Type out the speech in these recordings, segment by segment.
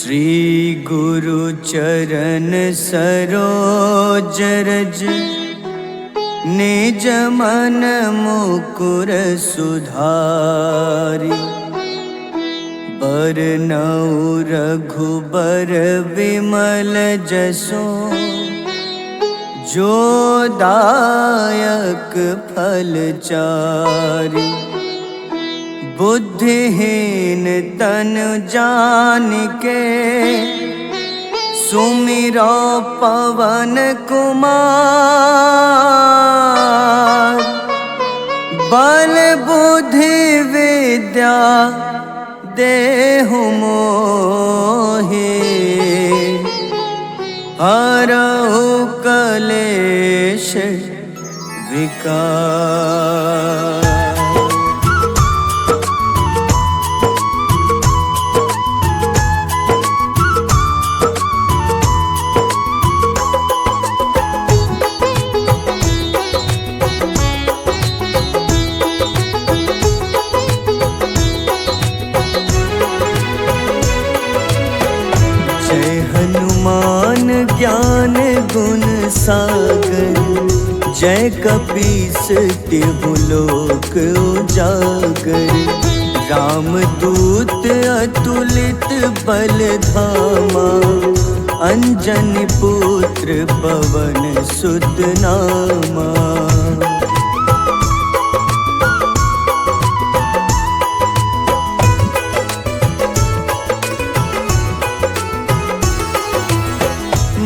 श्री गुरु चरण सरोज रज निज मन मुकुर सुधारि। बरनउँ रघुबर विमल जसो जो दायक फल चारि। बुद्धिहीन तनु जानिके सुमिरो पवन कुमार। बल बुद्धि विद्या देहु मोहि हरहु कलेश विकार। जय हनुमान ज्ञान गुण सागर। जय कपीस तिहु लोक उजागर। रामदूत अतुलित बल धामा। अंजनी पुत्र पवन सुत नामा।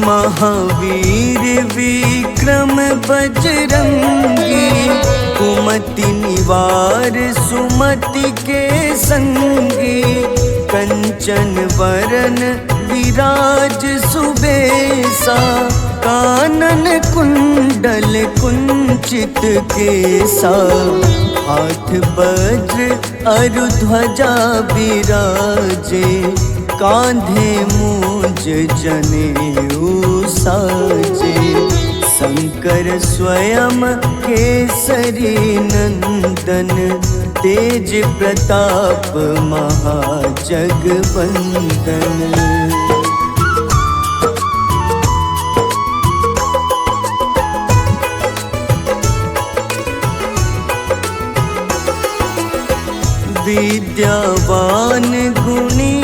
महावीर विक्रम बजरंगी। कुमति निवार सुमति के संगी। कंचन वरन विराज सुबेसा। कानन कुंडल कुंचित केसा। हाथ वज्र अरु ध्वजा बिराजे। कांधे मूंज जनेऊ साजे। शंकर स्वयं केसरी नंदन। तेज प्रताप महाजगवंदन। विद्यावान गुणी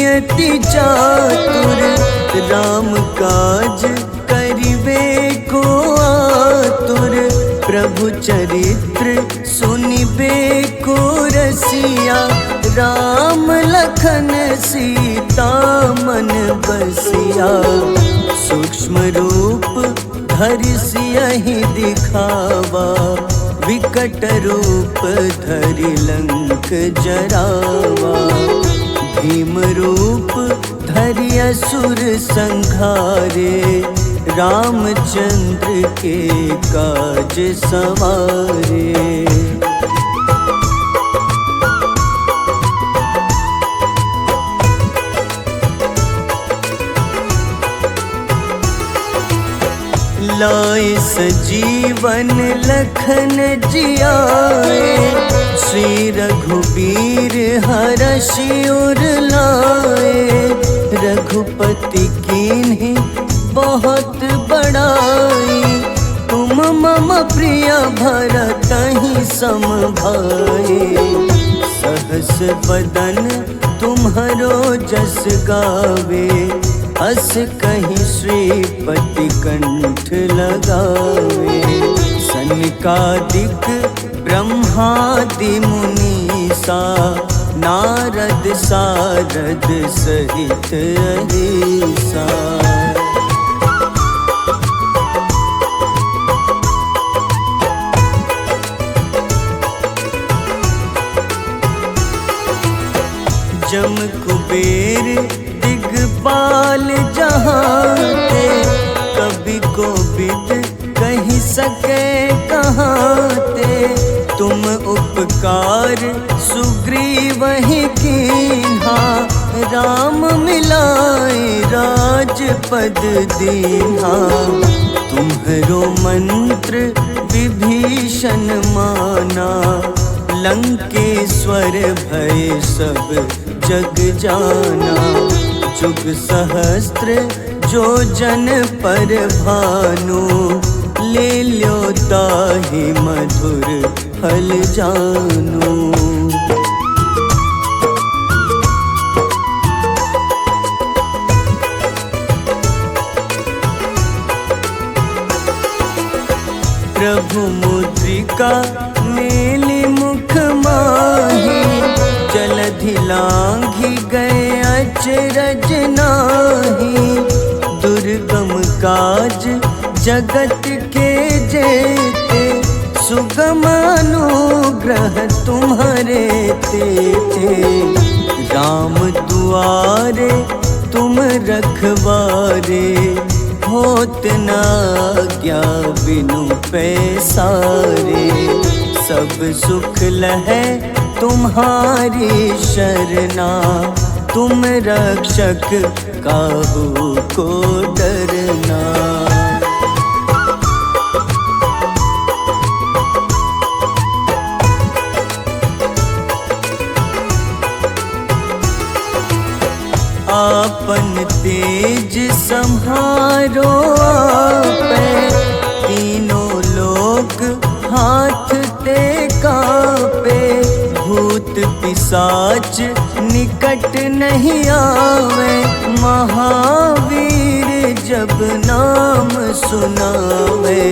अति चातुर। राम काज करिबे को आतुर। प्रभु चरित्र सुनिबे को रसिया। राम लखन सीता मन बसिया। सूक्ष्म रूप धरि सियहि दिखावा। विकट रूप धरि लंक जरावा। भीम रूप धरि असुर संहारे। रामचंद्र के काज सवारे। लाए सजीवन लखन जियाए। श्री रघुबीर हरषि उर लाए। रघुपति कीन्ही बहुत बड़ाई। तुम मम प्रिय भरतहि सम भाई। सहस बदन तुम्हरो जस गावे। अस कहीं श्रीपति कंठ लगावे। सनकादिक ब्रह्मादि मुनीसा। नारद सारद सहित अहिसा। जम कुबेर दिगपाल जहाते। कवि कोविद कहि सके कहाते। तुम उपकार सुग्रीवहि कीन्हा। राम मिलाए राजपद दीन्हा। तुम्हरो मंत्र विभीषण माना। लंकेश्वर भय सब जग जाना। जुग सहस्त्र जो जन पर भानु, ले ल्यो ताहि मधुर फल जानू। प्रभु मुद्रिका मेली मुख माही, जलधि लांघि गए अचरज नाही। दुर्गम काज जगत के जेते, सुगम अनुग्रह तुम्हारे तेते। राम दुआरे तुम रखवारे, होत न आज्ञा बिनु पैसारे। सब सुख लहै तुम्हारी शरणा, तुम रक्षक काहू को डरना। आपन तेज सम्हारो आपै, तीनों लोक हाथ ते कापे। भूत पिशाच निकट नहीं आवे, महावीर जब नाम सुनावे।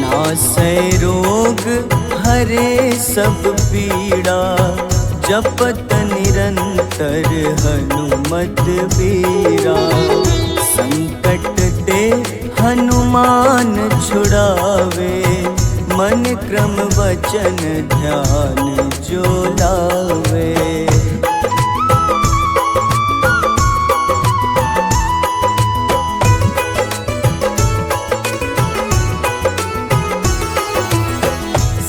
नासै रोग हरे सब पीड़ा, जपत निरंतर हनुमत बीरा। संकट ते हनुमान छुड़ावे, मन क्रम वचन ध्यान जो लावे।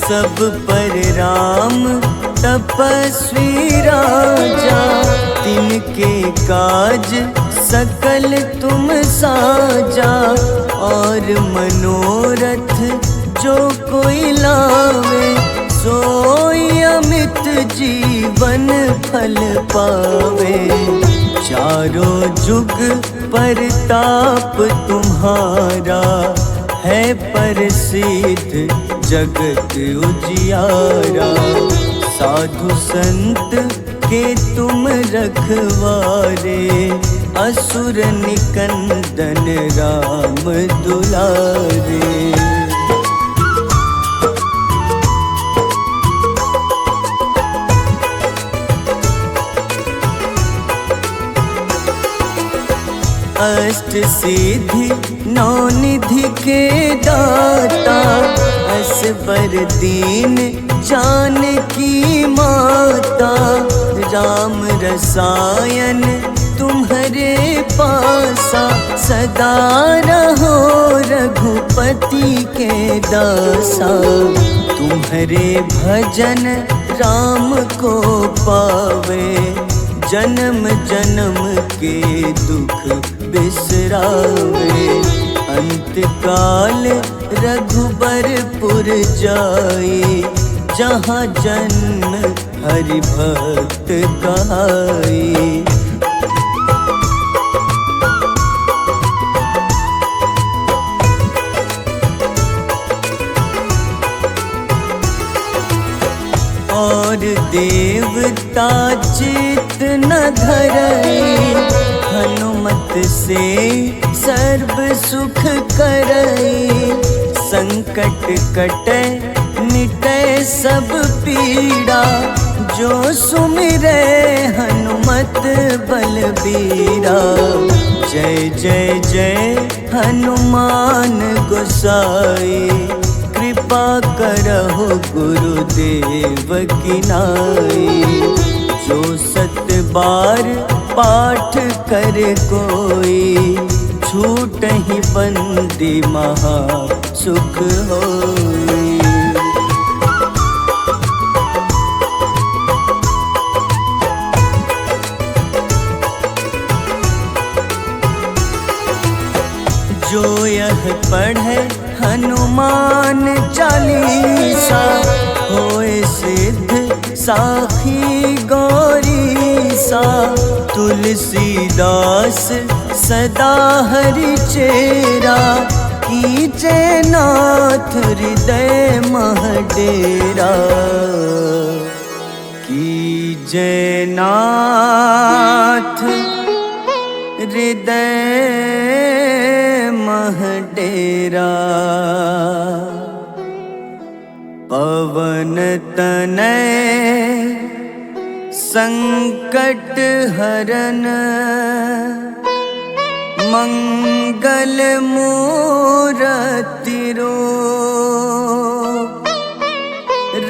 सब पर राम तपस्वी राजा, तिनके काज सकल तुम साजा। और मनोरथ जो कोई लावे, सोई अमित जीवन फल पावे। चारों जुग परताप तुम्हारा, है प्रसिद्ध जगत उजियारा। साधु संत के तुम रखवारे, असुर निकंदन राम दुलारे। अष्ट सिद्धि नौ निधि के दाता, असबर दीन जानकी माता। राम रसायन तुम्हारे पासा, सदा रहो रघुपति के दासा। तुम्हारे भजन राम को पावे, जन्म जन्म के दुख बिसरावे। अंत काल रघुबरपुर जाई, जहाँ जन्म हरि भक्त कहाई। और देवता चित न धरई, हनुमत से सर्व सुख करई। संकट कटै मिटै सब पीड़ा, जो सुमिरै हनुमत बलबीरा। जय जय जय हनुमान गोसाई, कृपा करहु गुरुदेव की नाई। जो 7 बार पाठ करे कोई, छूटहि बंदी महा सुख होई। जो यह पढ़े हनुमान चालीसा, होए सिद्ध साखी गौरीसा। तुलसीदास सदा हरि चेरा, कीजे नाथ हृदय मह डेरा। कीजे नाथ हृदय मह डेरा। पवन तनय संकट हरन, मंगल मूरति रूप।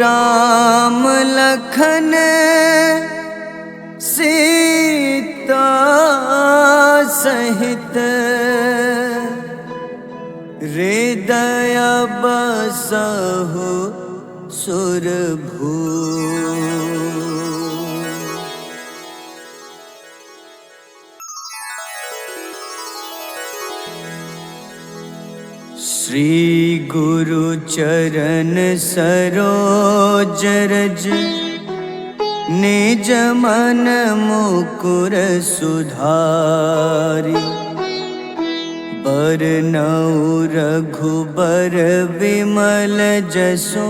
राम लखन सीता सहित, हृदय बसहु सुरभूप। श्री गुरु चरण सरोज रज, निज मन मुकुर सुधारि। बरनउँ रघुबर विमल जसु,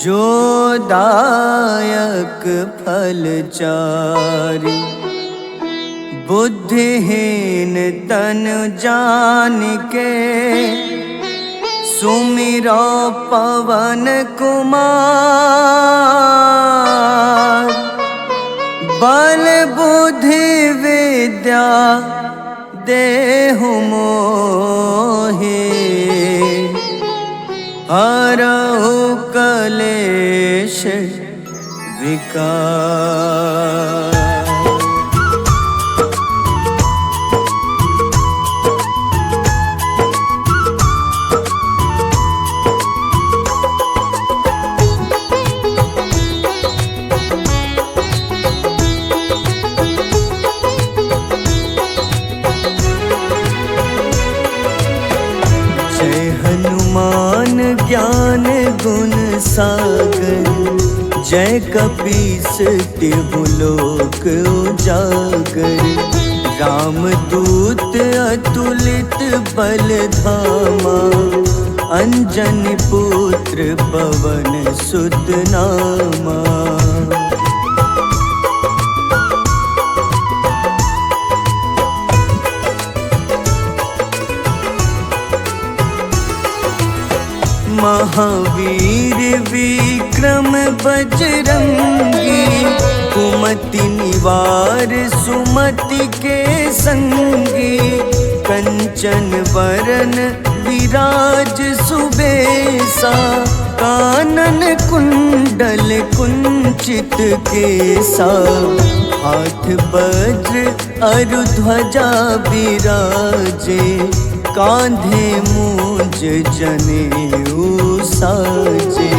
जो दायक फल चारि। बुद्धिहीन तनु जानिके, सुमिरो पवन कुमार। बल बुद्धि विद्या देहु मोहि, हरहु कलेश विकार। हनुमान ज्ञान गुण सागर, जय कपीस तिहु लोक उजागर। रामदूत अतुलित बल धामा, अंजनी पुत्र पवन सुत नामा। महावीर विक्रम बजरंगी, कुमति निवार सुमति के संगी। कंचन वरन विराज सुबेसा, कानन कुंडल कुंचित केसा। हाथ वज्र अरु ध्वजा बिराजे, कांधे मूंज जनेऊ साजे।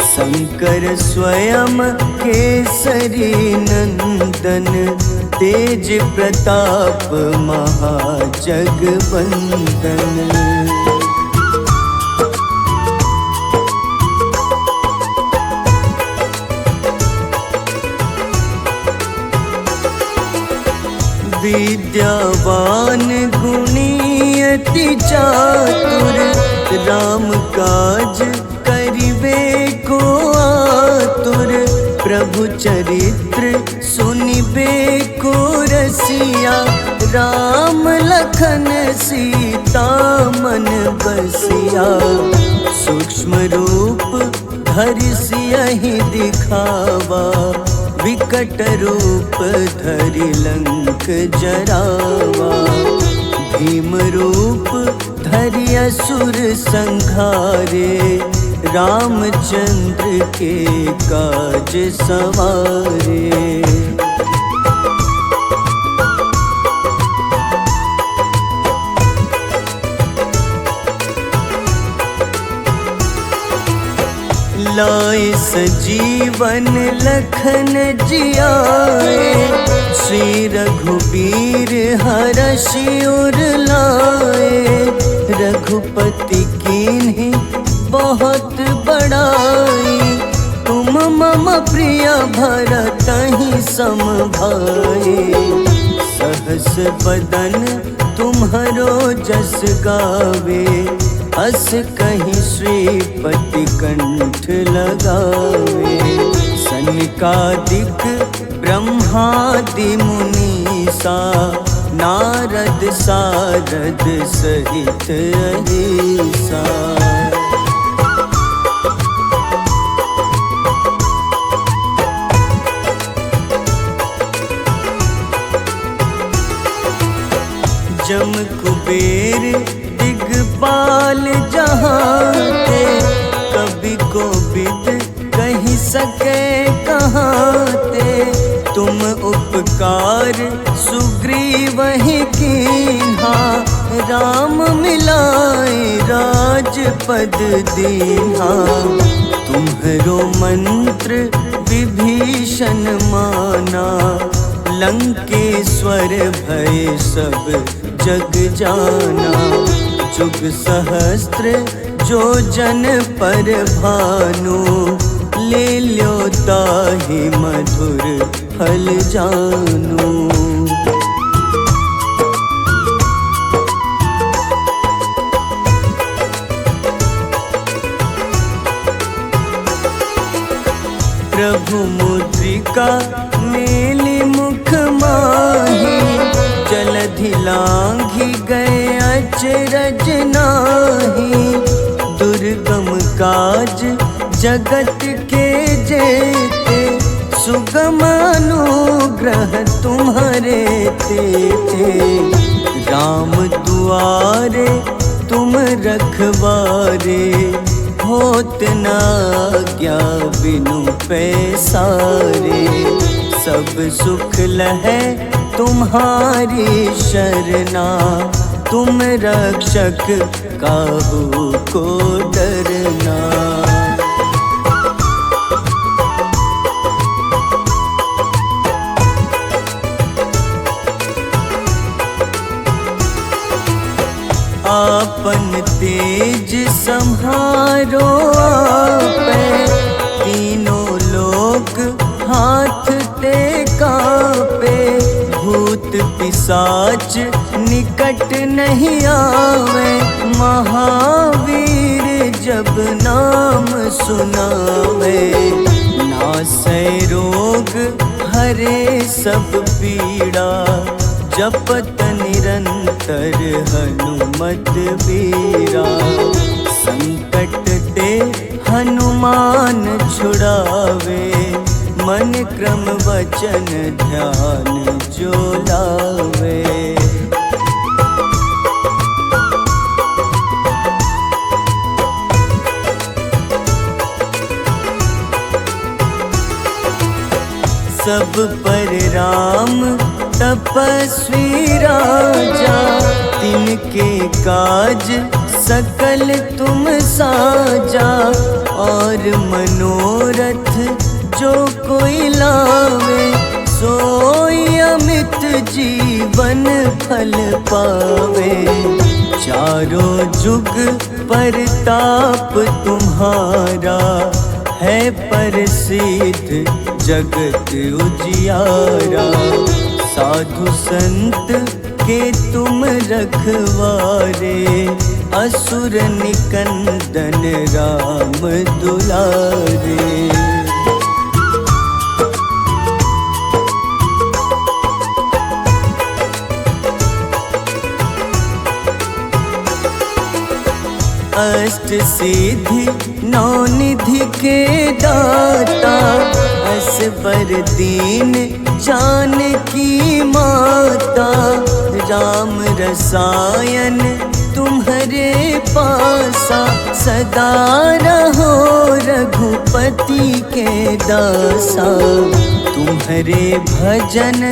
शंकर स्वयं केसरी नंदन, तेज प्रताप महाजगवंदन। विद्यावान गुणी अति चातुर, राम काज करिबे को आतुर। प्रभु चरित्र सुनिबे को रसिया, राम लखन सीता मन बसिया। सूक्ष्म रूप धरि सियहि दिखावा, विकट रूप धरि लंक जरावा। भीम रूप धरि असुर संहारे, रामचंद्र के काज सवारे। लाए सजीवन लखन जियाए, श्री रघुबीर हरषि उर लाए। रघुपति कीन्ही बहुत बड़ाई, तुम मम प्रिय भरतहि सम भाए। सहस बदन तुम्हरो जस गावे, अस कहीं श्रीपति कंठ लगावे। सनकादिक ब्रह्मादि मुनीसा, नारद सारद सहित अहिसा। जम कुबेर दिगपाल जहाँते, कवि कोविद कही सके कहाँते। तुम उपकार सुग्रीवहि कीन्हा, राम मिलाए राजपद दीन्हा। तुम्हरो मंत्र विभीषण माना, लंकेश्वर भय सब जग जाना। जुग सहस्त्र जो जन पर भानु, ले ल्यो ताहि मधुर फल जानू। प्रभु मुद्रिका मेलि मुख माही, जलधि लांघि गए अचरज नाही। दुर्गम काज जगत के जेते, सुगम अनुग्रह तुम्हारे तेते। राम दुआरे तुम रखवारे, होत न आज्ञा बिनु पैसारे। सब सुख लहै तुम्हारी शरणा, तुम रक्षक काहू को डरना। आपन तेज सम्हारो आपै, तीनों लोक हाथ ते कापे। भूत पिशाच निकट नहीं आवे, महावीर जब नाम सुनावे। नासै रोग हरे सब पीड़ा, जपत निरंतर हनुमत बीरा। संकट ते हनुमान छुड़ावे, मन क्रम वचन ध्यान जो लावे। सब पर राम तपस्वी राजा, तिनके काज सकल तुम साजा। और मनोरथ जो कोई लावे, सोई अमित जीवन फल पावे। चारों जुग परताप तुम्हारा, है प्रसिद्ध जगत उजियारा। साधु संत के तुम रखवारे, असुर निकंदन राम दुलारे। अष्ट सिद्धि नौ निधि के दाता, असबर दीन जानकी माता। राम रसायन तुम्हारे पासा, सदा रहो रघुपति के दासा। तुम्हारे भजन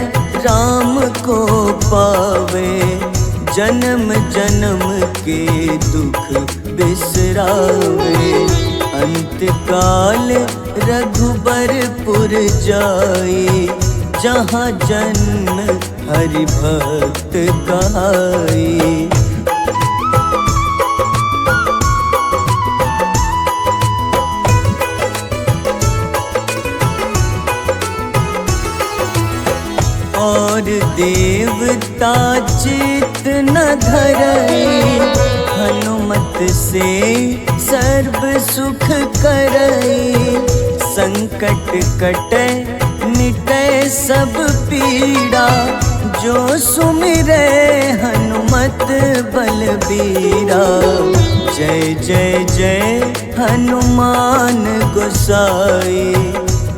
राम को पावे, जन्म जन्म के दुख बिसरावे। अंत काल रघुबरपुर जाई, जहाँ जन्म हरि भक्त कहाई। और देवता चित न धरई, हनुमत से सर्व सुख करई। संकट कटे मिटे सब पीड़ा, जो सुमिरे हनुमत बलबीरा। जय जय जय हनुमान गोसाई,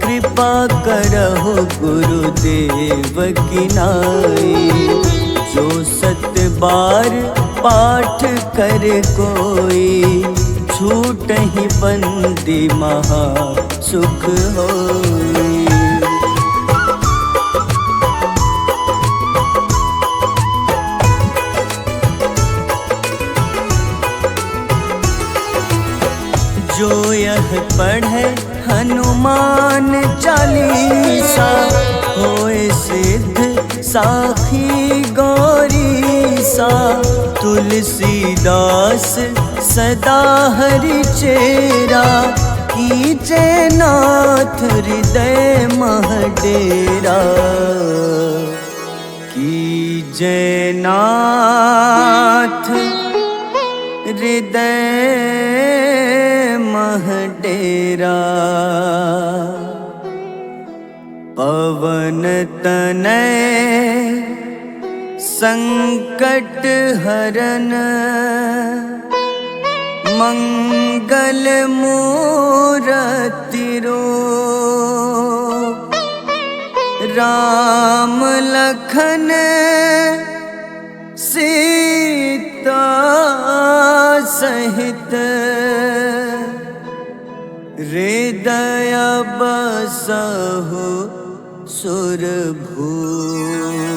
कृपा करहु गुरुदेव की नाई। जो 7 बार पाठ कर कोई, छूटहि बंदी महा सुख होई। जो यह पढ़े हनुमान चालीसा, होए सिद्ध साखी गौरीसा। तुलसीदास सदा हरि चेरा, कीजे नाथ हृदय मह डेरा। कीजे नाथ हृदय मह डेरा। पवन तनय संकट हरन, मंगल मूरति रूप। राम लखन सीता सहित, हृदय बसहु सुरभूप।